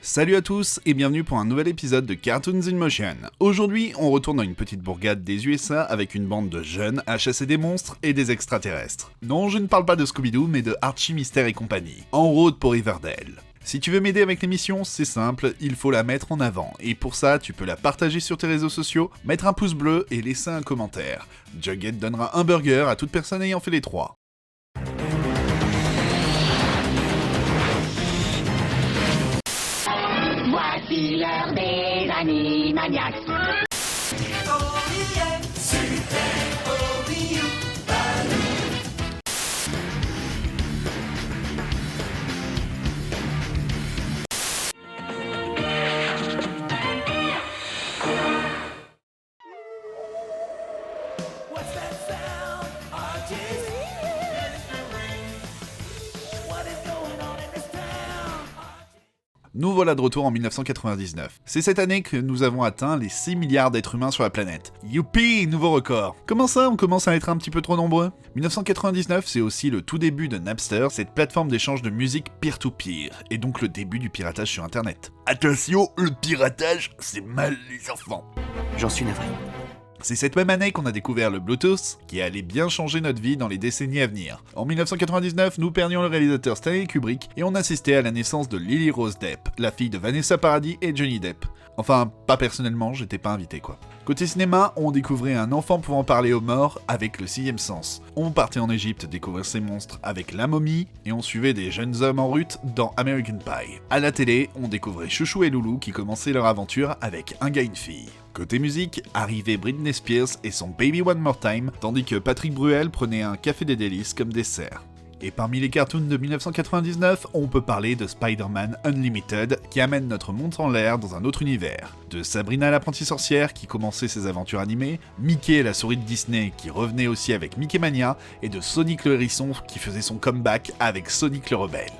Salut à tous et bienvenue pour un nouvel épisode de Cartoons in Motion. Aujourd'hui, on retourne dans une petite bourgade des USA avec une bande de jeunes à chasser des monstres et des extraterrestres. Non, je ne parle pas de Scooby-Doo, mais de Archie, Mystère et compagnie, en route pour Riverdale. Si tu veux m'aider avec l'émission, c'est simple, il faut la mettre en avant, et pour ça, tu peux la partager sur tes réseaux sociaux, mettre un pouce bleu et laisser un commentaire. Jughead donnera un burger à toute personne ayant fait les trois. Voici l'heure des Animaniacs. What's that sound? Archie's. What is going on in this town? Nous voilà de retour en 1999. C'est cette année que nous avons atteint les 6 milliards d'êtres humains sur la planète. Youpi, nouveau record. Comment ça, on commence à être un petit peu trop nombreux ? 1999, c'est aussi le tout début de Napster, cette plateforme d'échange de musique peer-to-peer, et donc le début du piratage sur Internet. Attention, le piratage, c'est mal les enfants. J'en suis navré. C'est cette même année qu'on a découvert le Bluetooth, qui allait bien changer notre vie dans les décennies à venir. En 1999, nous perdions le réalisateur Stanley Kubrick et on assistait à la naissance de Lily Rose Depp, la fille de Vanessa Paradis et Johnny Depp. Enfin, pas personnellement, j'étais pas invité quoi. Côté cinéma, on découvrait un enfant pouvant parler aux morts avec le sixième sens. On partait en Égypte découvrir ces monstres avec La Momie, et on suivait des jeunes hommes en route dans American Pie. À la télé, on découvrait Chouchou et Loulou qui commençaient leur aventure avec un gars et une fille. Côté musique, arrivait Britney Spears et son Baby One More Time, tandis que Patrick Bruel prenait un café des délices comme dessert. Et parmi les cartoons de 1999, on peut parler de Spider-Man Unlimited, qui amène notre monde en l'air dans un autre univers, de Sabrina l'apprentie sorcière qui commençait ses aventures animées, Mickey la souris de Disney qui revenait aussi avec Mickey Mania, et de Sonic le hérisson qui faisait son comeback avec Sonic le rebelle.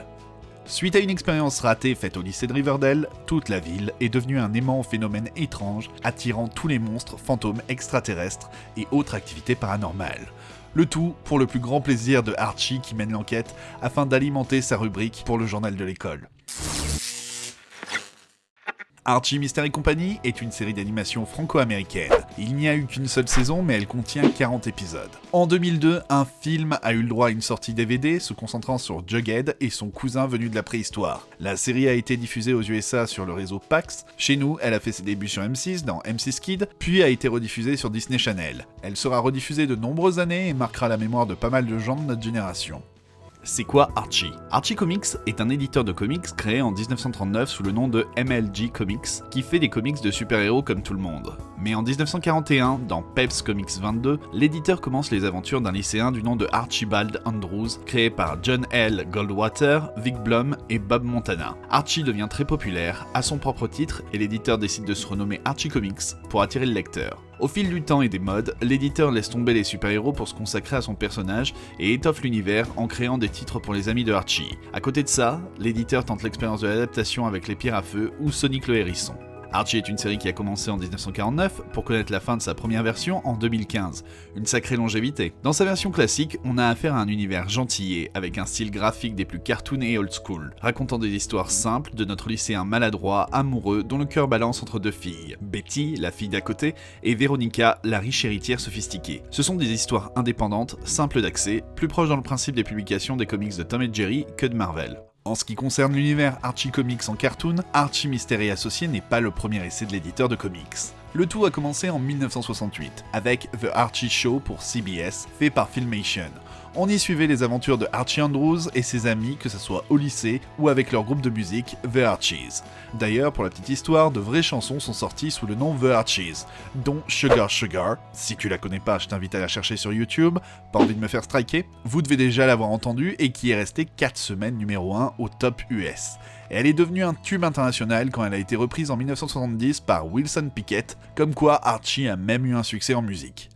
Suite à une expérience ratée faite au lycée de Riverdale, toute la ville est devenue un aimant phénomène étrange, attirant tous les monstres, fantômes, extraterrestres et autres activités paranormales. Le tout pour le plus grand plaisir de Archie qui mène l'enquête afin d'alimenter sa rubrique pour le journal de l'école. Archie, Mystère et compagnie est une série d'animation franco-américaine. Il n'y a eu qu'une seule saison, mais elle contient 40 épisodes. En 2002, un film a eu le droit à une sortie DVD se concentrant sur Jughead et son cousin venu de la préhistoire. La série a été diffusée aux USA sur le réseau PAX. Chez nous, elle a fait ses débuts sur M6 dans M6 Kid, puis a été rediffusée sur Disney Channel. Elle sera rediffusée de nombreuses années et marquera la mémoire de pas mal de gens de notre génération. C'est quoi Archie ? Archie Comics est un éditeur de comics créé en 1939 sous le nom de MLG Comics, qui fait des comics de super-héros comme tout le monde. Mais en 1941, dans Peps Comics 22, l'éditeur commence les aventures d'un lycéen du nom de Archibald Andrews, créé par John L. Goldwater, Vic Blum et Bob Montana. Archie devient très populaire, à son propre titre, et l'éditeur décide de se renommer Archie Comics pour attirer le lecteur. Au fil du temps et des modes, l'éditeur laisse tomber les super-héros pour se consacrer à son personnage et étoffe l'univers en créant des titres pour les amis de Archie. À côté de ça, l'éditeur tente l'expérience de l'adaptation avec Les Pierres à Feu ou Sonic le Hérisson. Archie est une série qui a commencé en 1949 pour connaître la fin de sa première version en 2015. Une sacrée longévité. Dans sa version classique, on a affaire à un univers gentillé, avec un style graphique des plus cartoon et old school, racontant des histoires simples de notre lycéen maladroit, amoureux, dont le cœur balance entre deux filles, Betty, la fille d'à côté, et Veronica, la riche héritière sophistiquée. Ce sont des histoires indépendantes, simples d'accès, plus proches dans le principe des publications des comics de Tom et Jerry que de Marvel. En ce qui concerne l'univers Archie Comics en cartoon, Archie Mystère et Associés n'est pas le premier essai de l'éditeur de comics. Le tout a commencé en 1968, avec The Archie Show pour CBS, fait par Filmation. On y suivait les aventures de Archie Andrews et ses amis, que ce soit au lycée ou avec leur groupe de musique The Archies. D'ailleurs, pour la petite histoire, de vraies chansons sont sorties sous le nom The Archies, dont Sugar Sugar. Si tu la connais pas, je t'invite à la chercher sur YouTube, pas envie de me faire striker. Vous devez déjà l'avoir entendue et qui est restée 4 semaines numéro 1 au top US. Et elle est devenue un tube international quand elle a été reprise en 1970 par Wilson Pickett, comme quoi Archie a même eu un succès en musique.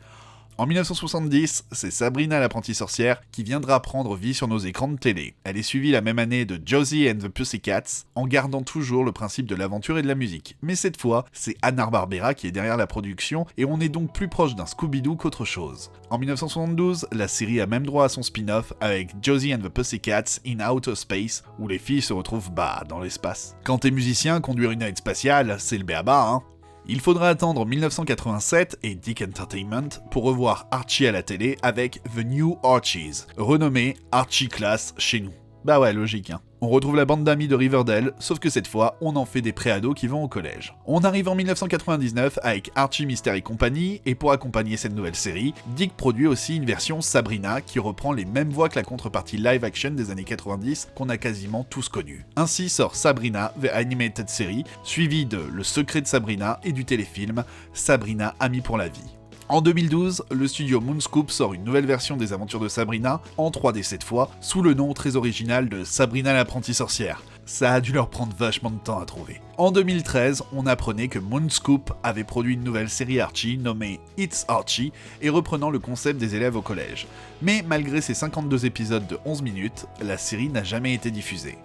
En 1970, c'est Sabrina l'apprentie sorcière qui viendra prendre vie sur nos écrans de télé. Elle est suivie la même année de Josie and the Pussycats, en gardant toujours le principe de l'aventure et de la musique. Mais cette fois, c'est Hanna-Barbera qui est derrière la production, et on est donc plus proche d'un Scooby-Doo qu'autre chose. En 1972, la série a même droit à son spin-off avec Josie and the Pussycats in Outer Space, où les filles se retrouvent dans l'espace. Quand t'es musicien, conduire une navette spatiale, c'est le béaba, hein. Il faudra attendre 1987 et Dick Entertainment pour revoir Archie à la télé avec The New Archies, renommé Archie Class chez nous. Bah ouais, logique, hein. On retrouve la bande d'amis de Riverdale, sauf que cette fois, on en fait des préados qui vont au collège. On arrive en 1999 avec Archie Mystery Company, et pour accompagner cette nouvelle série, Dick produit aussi une version Sabrina qui reprend les mêmes voix que la contrepartie live-action des années 90 qu'on a quasiment tous connue. Ainsi sort Sabrina, The Animated Series, suivi de Le Secret de Sabrina et du téléfilm Sabrina, Amie pour la vie. En 2012, le studio Moonscoop sort une nouvelle version des aventures de Sabrina, en 3D cette fois, sous le nom très original de Sabrina l'apprentie sorcière. Ça a dû leur prendre vachement de temps à trouver. En 2013, on apprenait que Moonscoop avait produit une nouvelle série Archie nommée It's Archie et reprenant le concept des élèves au collège. Mais malgré ses 52 épisodes de 11 minutes, la série n'a jamais été diffusée.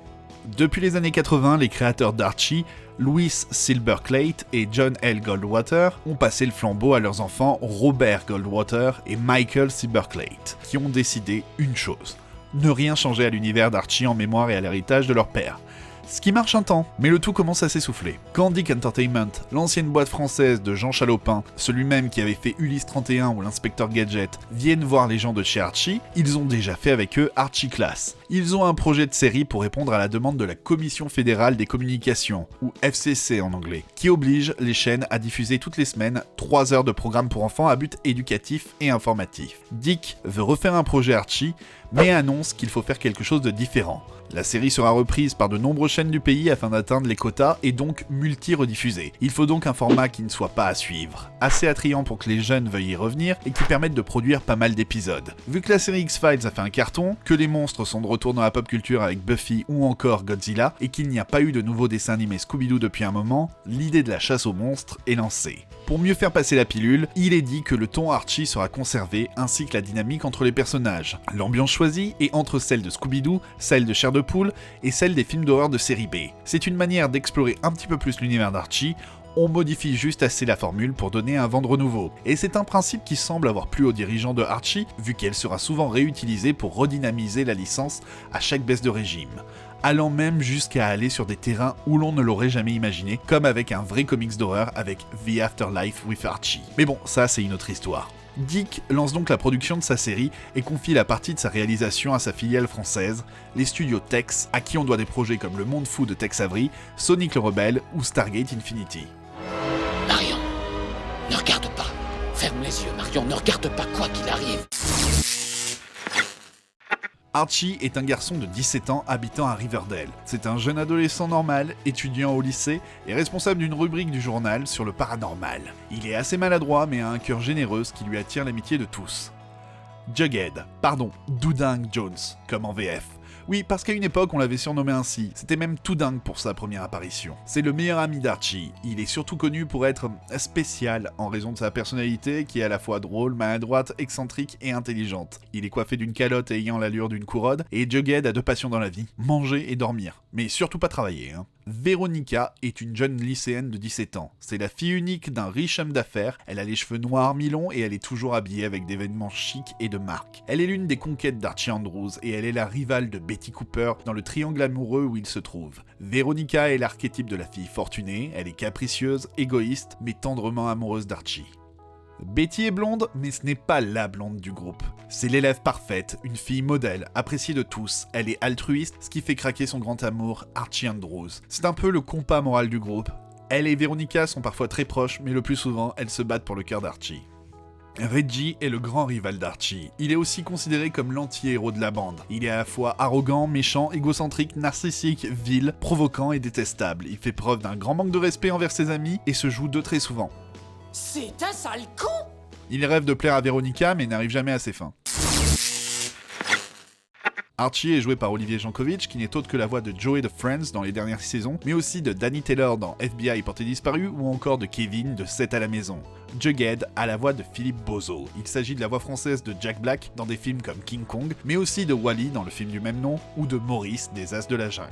Depuis les années 80, les créateurs d'Archie, Louis Silverglate et John L. Goldwater, ont passé le flambeau à leurs enfants Robert Goldwater et Michael Silverglate, qui ont décidé une chose: ne rien changer à l'univers d'Archie en mémoire et à l'héritage de leur père. Ce qui marche un temps, mais le tout commence à s'essouffler. Quand Dick Entertainment, l'ancienne boîte française de Jean Chalopin, celui-même qui avait fait Ulysse 31 ou l'Inspecteur Gadget, viennent voir les gens de chez Archie, ils ont déjà fait avec eux Archie Class. Ils ont un projet de série pour répondre à la demande de la Commission fédérale des communications, ou FCC en anglais, qui oblige les chaînes à diffuser toutes les semaines 3 heures de programmes pour enfants à but éducatif et informatif. Dick veut refaire un projet Archie, mais annonce qu'il faut faire quelque chose de différent. La série sera reprise par de nombreuses chaînes du pays afin d'atteindre les quotas et donc multi-rediffusée. Il faut donc un format qui ne soit pas à suivre, assez attrayant pour que les jeunes veuillent y revenir et qui permette de produire pas mal d'épisodes. Vu que la série X-Files a fait un carton, que les monstres sont de retour dans la pop culture avec Buffy ou encore Godzilla, et qu'il n'y a pas eu de nouveau dessin animé Scooby-Doo depuis un moment, l'idée de la chasse aux monstres est lancée. Pour mieux faire passer la pilule, il est dit que le ton Archie sera conservé ainsi que la dynamique entre les personnages. L'ambiance choisie est entre celle de Scooby-Doo, celle de Chair de Poule et celle des films d'horreur de série B. C'est une manière d'explorer un petit peu plus l'univers d'Archie, on modifie juste assez la formule pour donner un vent de renouveau. Et c'est un principe qui semble avoir plu aux dirigeants de Archie, vu qu'elle sera souvent réutilisée pour redynamiser la licence à chaque baisse de régime, allant même jusqu'à aller sur des terrains où l'on ne l'aurait jamais imaginé, comme avec un vrai comics d'horreur avec The Afterlife with Archie. Mais bon, ça c'est une autre histoire. Dick lance donc la production de sa série et confie la partie de sa réalisation à sa filiale française, les studios Tex, à qui on doit des projets comme Le Monde Fou de Tex Avery, Sonic le Rebelle ou Stargate Infinity. Marion, ne regarde pas. Ferme les yeux, Marion, ne regarde pas quoi qu'il arrive. Archie est un garçon de 17 ans habitant à Riverdale. C'est un jeune adolescent normal, étudiant au lycée et responsable d'une rubrique du journal sur le paranormal. Il est assez maladroit mais a un cœur généreux qui lui attire l'amitié de tous. Jughead, Doudingue Jones, comme en VF. Oui, parce qu'à une époque, on l'avait surnommé ainsi. C'était même tout dingue pour sa première apparition. C'est le meilleur ami d'Archie. Il est surtout connu pour être spécial en raison de sa personnalité qui est à la fois drôle, maladroite, excentrique et intelligente. Il est coiffé d'une calotte et ayant l'allure d'une couronne, et Jughead a 2 passions dans la vie, manger et dormir. Mais surtout pas travailler, hein. Véronica est une jeune lycéenne de 17 ans. C'est la fille unique d'un riche homme d'affaires, elle a les cheveux noirs mi-longs et elle est toujours habillée avec des vêtements chics et de marque. Elle est l'une des conquêtes d'Archie Andrews et elle est la rivale de Betty Cooper dans le triangle amoureux où il se trouve. Véronica est l'archétype de la fille fortunée, elle est capricieuse, égoïste, mais tendrement amoureuse d'Archie. Betty est blonde, mais ce n'est pas la blonde du groupe. C'est l'élève parfaite, une fille modèle, appréciée de tous. Elle est altruiste, ce qui fait craquer son grand amour, Archie Andrews. C'est un peu le compas moral du groupe. Elle et Véronica sont parfois très proches, mais le plus souvent, elles se battent pour le cœur d'Archie. Reggie est le grand rival d'Archie. Il est aussi considéré comme l'anti-héros de la bande. Il est à la fois arrogant, méchant, égocentrique, narcissique, vil, provoquant et détestable. Il fait preuve d'un grand manque de respect envers ses amis et se joue d'eux très souvent. C'est un sale con! Il rêve de plaire à Véronica mais n'arrive jamais à ses fins. Archie est joué par Olivier Jankovic, qui n'est autre que la voix de Joey de Friends dans les dernières saisons, mais aussi de Danny Taylor dans FBI Porté Disparu ou encore de Kevin de 7 à la maison. Jughead a la voix de Philippe Bozo. Il s'agit de la voix française de Jack Black dans des films comme King Kong, mais aussi de Wall-E dans le film du même nom, ou de Maurice des As de la Jungle.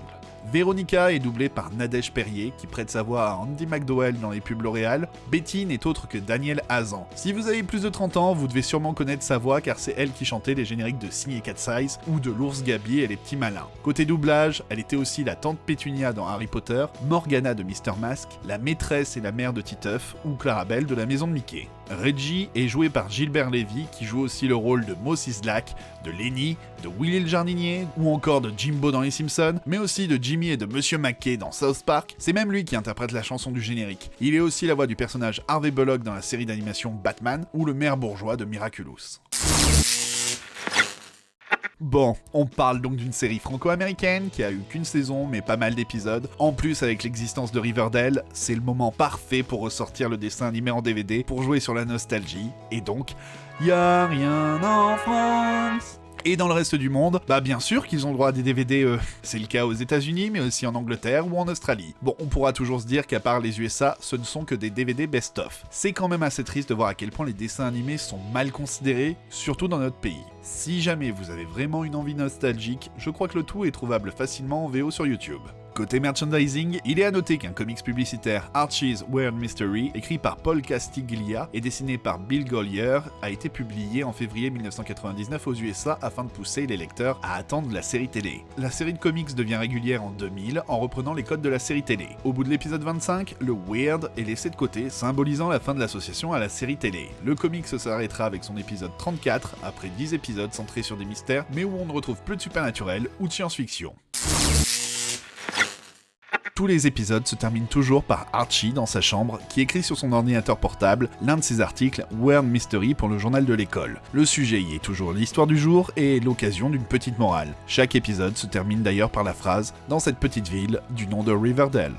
Véronica est doublée par Nadège Perrier, qui prête sa voix à Andy McDowell dans les pubs L'Oréal. Betty n'est autre que Danielle Hazan. Si vous avez plus de 30 ans, vous devez sûrement connaître sa voix car c'est elle qui chantait les génériques de Signé Cat Size ou de l'Ours Gabi et les Petits Malins. Côté doublage, elle était aussi la tante Pétunia dans Harry Potter, Morgana de Mr. Mask, la maîtresse et la mère de Titeuf ou Clarabelle de la maison de Mickey. Reggie est joué par Gilbert Lévy qui joue aussi le rôle de Moe Szyslak, de Lenny, de Willy le jardinier ou encore de Jimbo dans Les Simpsons, mais aussi de Jimmy et de Monsieur McKay dans South Park. C'est même lui qui interprète la chanson du générique. Il est aussi la voix du personnage Harvey Bullock dans la série d'animation Batman ou le maire bourgeois de Miraculous. Bon, on parle donc d'une série franco-américaine qui a eu qu'une saison mais pas mal d'épisodes. En plus, avec l'existence de Riverdale, c'est le moment parfait pour ressortir le dessin animé en DVD pour jouer sur la nostalgie. Et donc, y'a rien en France. Et dans le reste du monde, bah bien sûr qu'ils ont le droit à des DVD, c'est le cas aux États-Unis, mais aussi en Angleterre ou en Australie. Bon, on pourra toujours se dire qu'à part les USA, ce ne sont que des DVD best-of. C'est quand même assez triste de voir à quel point les dessins animés sont mal considérés, surtout dans notre pays. Si jamais vous avez vraiment une envie nostalgique, je crois que le tout est trouvable facilement en VO sur YouTube. Côté merchandising, il est à noter qu'un comics publicitaire Archie's Weird Mystery, écrit par Paul Castiglia et dessiné par Bill Gollier, a été publié en février 1999 aux USA afin de pousser les lecteurs à attendre la série télé. La série de comics devient régulière en 2000 en reprenant les codes de la série télé. Au bout de l'épisode 25, le Weird est laissé de côté, symbolisant la fin de l'association à la série télé. Le comics s'arrêtera avec son épisode 34, après 10 épisodes centrés sur des mystères, mais où on ne retrouve plus de supernatural ou de science-fiction. Tous les épisodes se terminent toujours par Archie dans sa chambre, qui écrit sur son ordinateur portable l'un de ses articles Weird Mystery pour le journal de l'école. Le sujet y est toujours l'histoire du jour et l'occasion d'une petite morale. Chaque épisode se termine d'ailleurs par la phrase « Dans cette petite ville du nom de Riverdale ».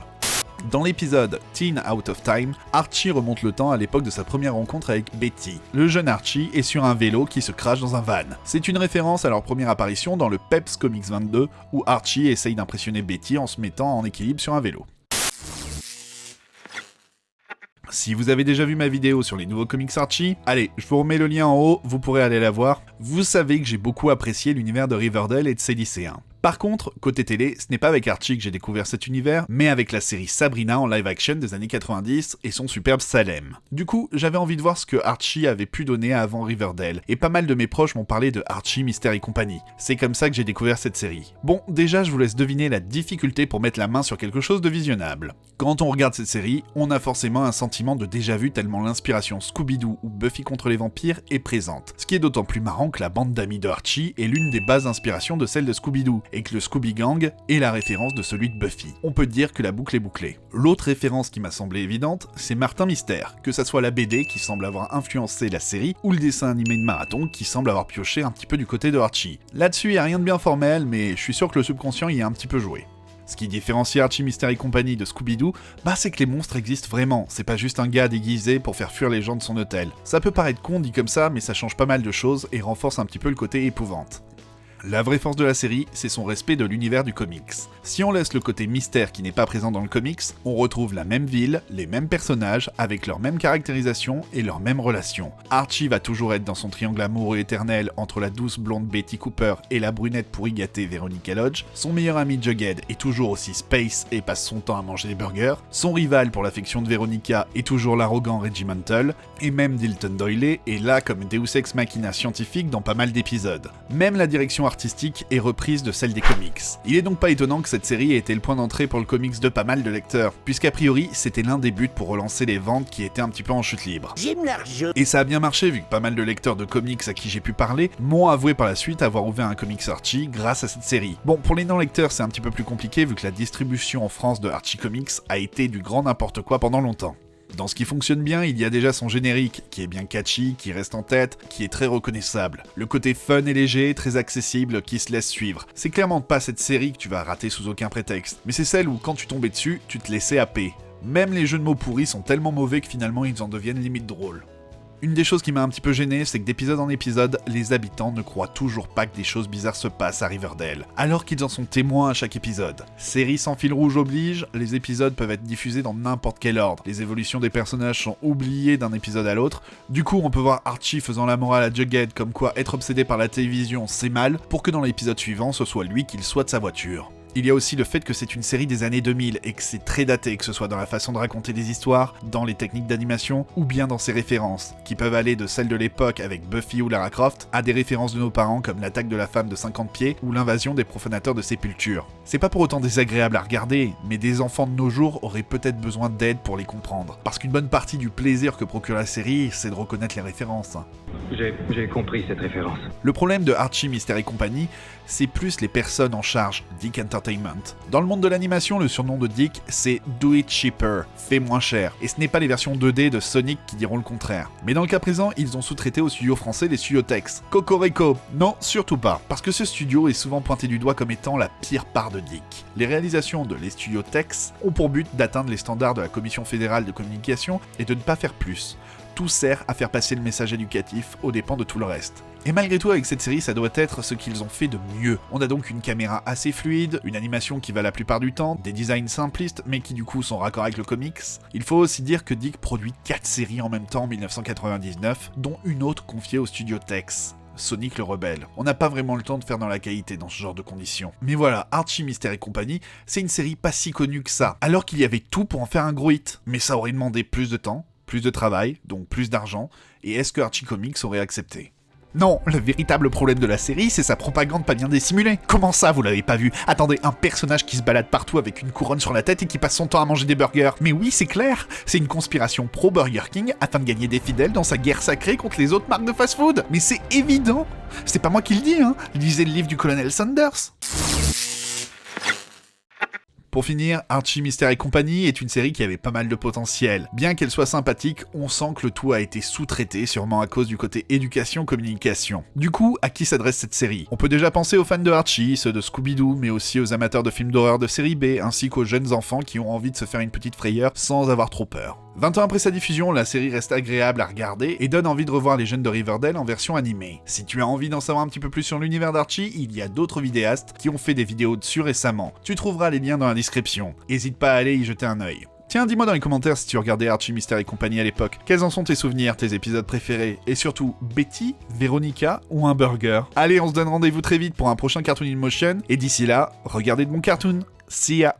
Dans l'épisode Teen Out of Time, Archie remonte le temps à l'époque de sa première rencontre avec Betty. Le jeune Archie est sur un vélo qui se crache dans un van. C'est une référence à leur première apparition dans le Peps Comics 22, où Archie essaye d'impressionner Betty en se mettant en équilibre sur un vélo. Si vous avez déjà vu ma vidéo sur les nouveaux comics Archie, allez, je vous remets le lien en haut, vous pourrez aller la voir. Vous savez que j'ai beaucoup apprécié l'univers de Riverdale et de ses lycéens. Par contre, côté télé, ce n'est pas avec Archie que j'ai découvert cet univers, mais avec la série Sabrina en live action des années 90 et son superbe Salem. Du coup, j'avais envie de voir ce que Archie avait pu donner avant Riverdale, et pas mal de mes proches m'ont parlé de Archie, Mystère et compagnie. C'est comme ça que j'ai découvert cette série. Bon, déjà, je vous laisse deviner la difficulté pour mettre la main sur quelque chose de visionnable. Quand on regarde cette série, on a forcément un sentiment de déjà-vu tellement l'inspiration Scooby-Doo ou Buffy contre les vampires est présente. Ce qui est d'autant plus marrant que la bande d'amis de Archie est l'une des bases d'inspiration de celle de Scooby-Doo, et que le Scooby Gang est la référence de celui de Buffy. On peut dire que la boucle est bouclée. L'autre référence qui m'a semblé évidente, c'est Martin Mystère, que ça soit la BD qui semble avoir influencé la série, ou le dessin animé de Marathon qui semble avoir pioché un petit peu du côté de Archie. Là-dessus, il n'y a rien de bien formel, mais je suis sûr que le subconscient y est un petit peu joué. Ce qui différencie Archie, Mystère et compagnie de Scooby-Doo, c'est que les monstres existent vraiment, c'est pas juste un gars déguisé pour faire fuir les gens de son hôtel. Ça peut paraître con dit comme ça, mais ça change pas mal de choses et renforce un petit peu le côté épouvante. La vraie force de la série, c'est son respect de l'univers du comics. Si on laisse le côté mystère qui n'est pas présent dans le comics, on retrouve la même ville, les mêmes personnages, avec leur même caractérisation et leurs mêmes relations. Archie va toujours être dans son triangle amoureux éternel entre la douce blonde Betty Cooper et la brunette pourri gâtée Veronica Lodge. Son meilleur ami Jughead est toujours aussi space et passe son temps à manger des burgers. Son rival pour l'affection de Veronica est toujours l'arrogant Reggie Mantle. Et même Dilton Doyle est là comme Deus Ex Machina scientifique dans pas mal d'épisodes. Même la direction artistique est reprise de celle des comics. Il est donc pas étonnant que cette série ait été le point d'entrée pour le comics de pas mal de lecteurs, puisqu'a priori c'était l'un des buts pour relancer les ventes qui étaient un petit peu en chute libre. J'aime l'argent. Et ça a bien marché vu que pas mal de lecteurs de comics à qui j'ai pu parler m'ont avoué par la suite avoir ouvert un comics Archie grâce à cette série. Bon, pour les non-lecteurs c'est un petit peu plus compliqué vu que la distribution en France de Archie Comics a été du grand n'importe quoi pendant longtemps. Dans ce qui fonctionne bien, il y a déjà son générique, qui est bien catchy, qui reste en tête, qui est très reconnaissable. Le côté fun et léger, très accessible, qui se laisse suivre. C'est clairement pas cette série que tu vas rater sous aucun prétexte, mais c'est celle où quand tu tombais dessus, tu te laissais happer. Même les jeux de mots pourris sont tellement mauvais que finalement ils en deviennent limite drôles. Une des choses qui m'a un petit peu gêné, c'est que d'épisode en épisode, les habitants ne croient toujours pas que des choses bizarres se passent à Riverdale, alors qu'ils en sont témoins à chaque épisode. Série sans fil rouge oblige, les épisodes peuvent être diffusés dans n'importe quel ordre, les évolutions des personnages sont oubliées d'un épisode à l'autre, du coup on peut voir Archie faisant la morale à Jughead comme quoi être obsédé par la télévision c'est mal, pour que dans l'épisode suivant ce soit lui qui le soit de sa voiture. Il y a aussi le fait que c'est une série des années 2000 et que c'est très daté, que ce soit dans la façon de raconter des histoires, dans les techniques d'animation ou bien dans ses références, qui peuvent aller de celles de l'époque avec Buffy ou Lara Croft à des références de nos parents comme l'attaque de la femme de 50 pieds ou l'invasion des profanateurs de sépultures. C'est pas pour autant désagréable à regarder, mais des enfants de nos jours auraient peut-être besoin d'aide pour les comprendre. Parce qu'une bonne partie du plaisir que procure la série, c'est de reconnaître les références. J'ai compris cette référence. Le problème de Archie, Mystère et compagnie, c'est plus les personnes en charge, Dick Entertainment. Dans le monde de l'animation, le surnom de Dick, c'est Do It Cheaper, fait moins cher. Et ce n'est pas les versions 2D de Sonic qui diront le contraire. Mais dans le cas présent, ils ont sous-traité au studio français les studios Tex. Cocorico, non, surtout pas, parce que ce studio est souvent pointé du doigt comme étant la pire part de Dick. Les réalisations de les studios Tex ont pour but d'atteindre les standards de la Commission fédérale de communication et de ne pas faire plus. Tout sert à faire passer le message éducatif aux dépens de tout le reste. Et malgré tout, avec cette série, ça doit être ce qu'ils ont fait de mieux. On a donc une caméra assez fluide, une animation qui va la plupart du temps, des designs simplistes, mais qui du coup sont raccords avec le comics. Il faut aussi dire que Dick produit 4 séries en même temps en 1999, dont une autre confiée au studio Tex. Sonic le Rebelle. On n'a pas vraiment le temps de faire dans la qualité dans ce genre de conditions. Mais voilà, Archie, Mystère et compagnie, c'est une série pas si connue que ça, alors qu'il y avait tout pour en faire un gros hit. Mais ça aurait demandé plus de temps, plus de travail, donc plus d'argent, et est-ce que Archie Comics aurait accepté ? Non, le véritable problème de la série, c'est sa propagande pas bien dissimulée. Comment ça, vous l'avez pas vu ? Attendez, un personnage qui se balade partout avec une couronne sur la tête et qui passe son temps à manger des burgers. Mais oui, c'est clair, c'est une conspiration pro-Burger King afin de gagner des fidèles dans sa guerre sacrée contre les autres marques de fast-food. Mais c'est évident. C'est pas moi qui le dis, hein. Lisez le livre du colonel Sanders. Pour finir, Archie, Mystère et compagnie est une série qui avait pas mal de potentiel. Bien qu'elle soit sympathique, on sent que le tout a été sous-traité, sûrement à cause du côté éducation-communication. Du coup, à qui s'adresse cette série ? On peut déjà penser aux fans de Archie, ceux de Scooby-Doo, mais aussi aux amateurs de films d'horreur de série B, ainsi qu'aux jeunes enfants qui ont envie de se faire une petite frayeur sans avoir trop peur. 20 ans après sa diffusion, la série reste agréable à regarder et donne envie de revoir les jeunes de Riverdale en version animée. Si tu as envie d'en savoir un petit peu plus sur l'univers d'Archie, il y a d'autres vidéastes qui ont fait des vidéos dessus récemment. Tu trouveras les liens dans la description. Hésite pas à aller y jeter un œil. Tiens, dis-moi dans les commentaires si tu regardais Archie, Mystère et compagnie à l'époque. Quels en sont tes souvenirs, tes épisodes préférés ? Et surtout, Betty, Véronica ou un burger ? Allez, on se donne rendez-vous très vite pour un prochain Cartoon in Motion. Et d'ici là, regardez de bons cartoons. See ya!